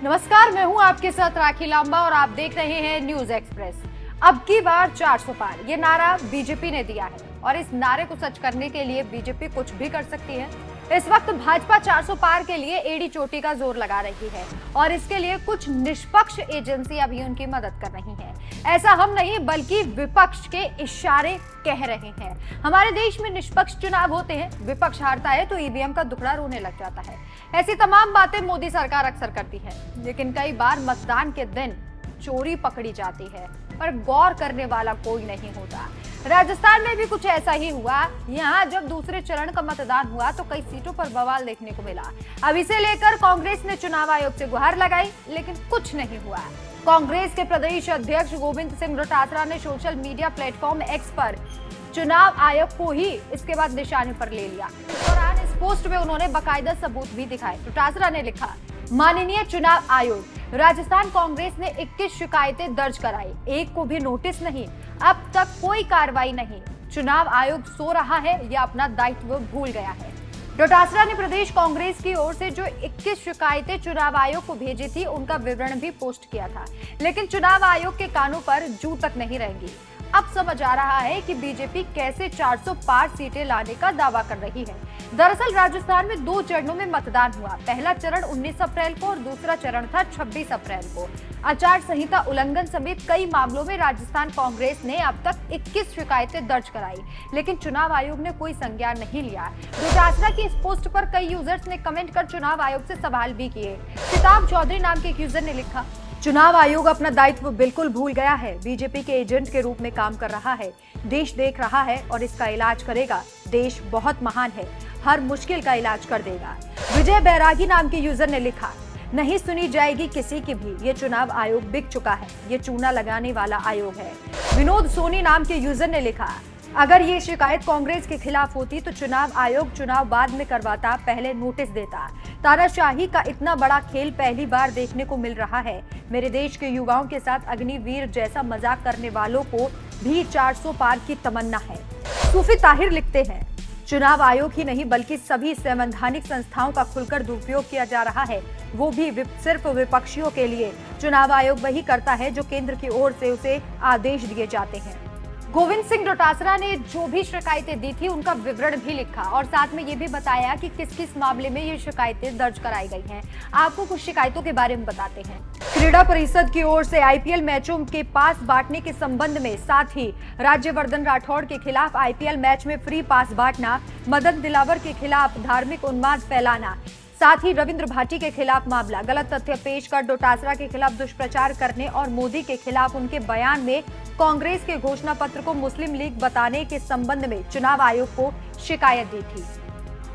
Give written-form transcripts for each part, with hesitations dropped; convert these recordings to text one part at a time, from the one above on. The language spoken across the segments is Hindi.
नमस्कार, मैं हूं आपके साथ राखी लांबा और आप देख रहे हैं न्यूज एक्सप्रेस। अब की बार 400 पार, ये नारा बीजेपी ने दिया है और इस नारे को सच करने के लिए बीजेपी कुछ भी कर सकती है। इस वक्त भाजपा 400 पार के लिए एड़ी चोटी का जोर लगा रही है और इसके लिए कुछ निष्पक्ष एजेंसियां भी उनकी मदद कर रही हैं। ऐसा हम नहीं बल्कि विपक्ष के इशारे कह रहे हैं। हमारे देश में निष्पक्ष चुनाव होते हैं, विपक्ष हारता है तो ईवीएम का दुखड़ा रोने लग जाता है। ऐसी तमाम बातें मोदी सरकार अक्सर करती है, लेकिन कई बार मतदान के दिन चोरी पकड़ी जाती है पर गौर करने वाला कोई नहीं होता। राजस्थान में भी कुछ ऐसा ही हुआ। यहाँ जब दूसरे चरण का मतदान हुआ तो कई सीटों पर बवाल देखने को मिला। अब इसे लेकर कांग्रेस ने चुनाव आयोग से गुहार लगाई, लेकिन कुछ नहीं हुआ। कांग्रेस के प्रदेश अध्यक्ष गोविंद सिंह डोटासरा ने सोशल मीडिया प्लेटफॉर्म एक्स पर चुनाव आयोग को ही इसके बाद निशाने पर ले लिया। इस दौरान इस पोस्ट में उन्होंने बाकायदा सबूत भी दिखाए। डोटासरा ने लिखा, माननीय चुनाव आयोग, राजस्थान कांग्रेस ने 21 शिकायतें दर्ज कराई, एक को भी नोटिस नहीं, अब तक कोई कार्रवाई नहीं। चुनाव आयोग सो रहा है या अपना दायित्व भूल गया है। डोटासरा ने प्रदेश कांग्रेस की ओर से जो 21 शिकायतें चुनाव आयोग को भेजी थी उनका विवरण भी पोस्ट किया था, लेकिन चुनाव आयोग के कानों पर जू तक नहीं रहेंगी। अब समझ आ रहा है कि बीजेपी कैसे 400 पार सीटें लाने का दावा कर रही है। दरअसल राजस्थान में 2 चरणों में मतदान हुआ। पहला चरण 19 अप्रैल को और दूसरा चरण था 26 अप्रैल को। आचार संहिता उल्लंघन समेत कई मामलों में राजस्थान कांग्रेस ने अब तक 21 शिकायतें दर्ज कराई, लेकिन चुनाव आयोग ने कोई संज्ञान नहीं लिया। डोटासरा की इस पोस्ट पर कई यूजर्स ने कमेंट कर चुनाव आयोग से सवाल भी किए। सिताब चौधरी नाम के एक यूजर ने लिखा, चुनाव आयोग अपना दायित्व बिल्कुल भूल गया है, बीजेपी के एजेंट के रूप में काम कर रहा है। देश देख रहा है और इसका इलाज करेगा। देश बहुत महान है, हर मुश्किल का इलाज कर देगा। विजय बैरागी नाम के यूजर ने लिखा, नहीं सुनी जाएगी किसी की भी, ये चुनाव आयोग बिक चुका है, ये चूना लगाने वाला आयोग है। विनोद सोनी नाम के यूजर ने लिखा, अगर ये शिकायत कांग्रेस के खिलाफ होती तो चुनाव आयोग चुनाव बाद में करवाता, पहले नोटिस देता। तानाशाही का इतना बड़ा खेल पहली बार देखने को मिल रहा है। मेरे देश के युवाओं के साथ अग्निवीर जैसा मजाक करने वालों को भी 400 पार की तमन्ना है। सूफी ताहिर लिखते हैं, चुनाव आयोग ही नहीं बल्कि सभी संवैधानिक संस्थाओं का खुलकर दुरुपयोग किया जा रहा है, वो भी सिर्फ विपक्षियों के लिए। चुनाव आयोग वही करता है जो केंद्र की ओर से उसे आदेश दिए जाते हैं। गोविंद सिंह डोटासरा ने जो भी शिकायतें दी थी उनका विवरण भी लिखा और साथ में ये भी बताया कि किस किस मामले में ये शिकायतें दर्ज कराई गई हैं। आपको कुछ शिकायतों के बारे में बताते हैं। क्रीड़ा परिषद की ओर से आईपीएल मैचों के पास बांटने के संबंध में, साथ ही राज्यवर्धन राठौड़ के खिलाफ आईपीएल मैच में फ्री पास बांटना, मदन दिलावर के खिलाफ धार्मिक उन्माद फैलाना, साथ ही रविंद्र भाटी के खिलाफ मामला, गलत तथ्य पेश कर डोटासरा के खिलाफ दुष्प्रचार करने और मोदी के खिलाफ उनके बयान में कांग्रेस के घोषणा पत्र को मुस्लिम लीग बताने के संबंध में चुनाव आयोग को शिकायत दी थी।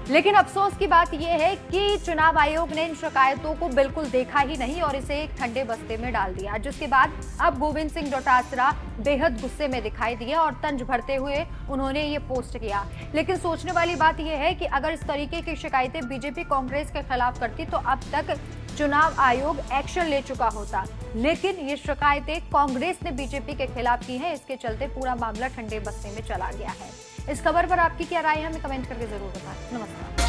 लेकिन अफसोस की बात यह है कि चुनाव आयोग ने इन शिकायतों को बिल्कुल देखा ही नहीं और इसे एक ठंडे बस्ते में डाल दिया, जिसके बाद अब गोविंद सिंह डोटासरा बेहद गुस्से में दिखाई दिया और तंज भरते हुए उन्होंने ये पोस्ट किया। लेकिन सोचने वाली बात यह है कि अगर इस तरीके की शिकायतें बीजेपी कांग्रेस के खिलाफ करती तो अब तक चुनाव आयोग एक्शन ले चुका होता, लेकिन ये शिकायतें कांग्रेस ने बीजेपी के खिलाफ की हैं। इसके चलते पूरा मामला ठंडे बस्ते में चला गया है। इस खबर पर आपकी क्या राय है, हमें कमेंट करके जरूर बताएं। नमस्कार।